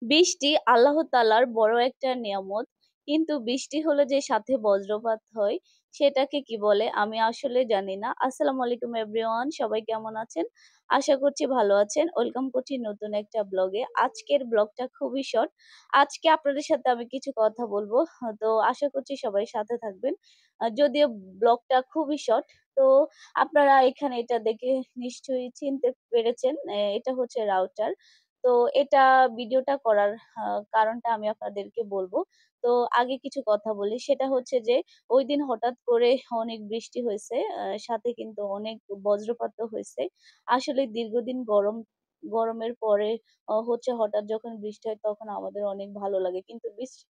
বৃষ্টি আল্লাহ তাআলার বড় একটা নিয়ামত। কিন্তু বৃষ্টি হলে যে সাথে বজ্রপাত হয়, সেটাকে কি বলে? আমি আসলে জানি না। আসসালামু আলাইকুম এভরিওয়ান। সবাই কেমন আছেন? আশা করছি ভালো আছেন। ওয়েলকাম করছি নতুন একটা ব্লগে। আজকের ব্লগটা খুবই শর্ট। আজকে আপনাদের সাথে আমি কিছু কথা বলবো। তো আশা করছি সবাই সাথে থাকবেন। যদিও ব্লগটা খুবই শর্ট। তো আপনারা এখানে এটা দেখে নিশ্চয়ই চিনতে পেরেছেন। এটা হচ্ছে রাউটার। তো এটা ভিডিওটা করার কারণটা আমি আপনাদেরকে বলব। তো আগে কিছু কথা বলি। সেটা হচ্ছে যে ঐদিন হঠাৎ করে অনেক বৃষ্টি হয়েছে। সাথে কিন্তু অনেক বজ্রপাতও হয়েছে। আসলে দীর্ঘদিন গরমের পরে হচ্ছে হঠাৎ যখন বৃষ্টি হয় তখন আমাদের অনেক ভালো লাগে। কিন্তু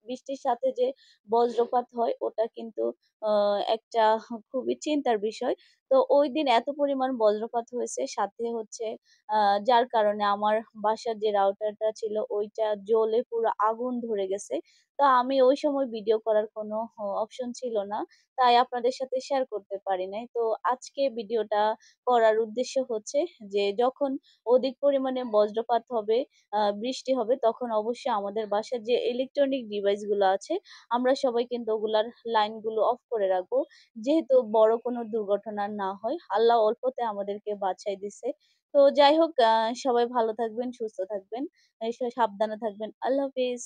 বৃষ্টির সাথে যে বজ্রপাত হয় ওটা কিন্তু আ একটা খুবই চিন্তার বিষয়। তো ঐদিন এত পরিমাণ বজ্রপাত হয়েছে সাথে হচ্ছে আ যার কারণে আমার বাসার যে রাউটারটা ছিল ওইটা জ্বলে পুরো আগুন ধরে গেছে। তো আমি ওই সময় ভিডিও করার কোনো অপশন ছিল না। তাই আপনাদের সাথে শেয়ার করতে পারি নাই। তো আজকে ভিডিওটা করার উদ্দেশ্য হচ্ছে যে যখন অধিক পরিমাণে বজ্রপাত হবে, বৃষ্টি হবে তখন অবশ্যই আমাদের বাসার যে ইলেকট্রনিক ডিভাইস গুলো আছে আমরা সবাই কিন্তু ওগুলার লাইনগুলো অফ করে রাখবো। যেহেতু বড় কোনো দুর্ঘটনা না হয়। আল্লাহ অল্পতে আমাদেরকে বাঁচায় দিছে। তো যাই হোক সবাই ভালো থাকবেন, সুস্থ থাকবেন, সাবধানে থাকবেন। আল্লাহ হাফিজ।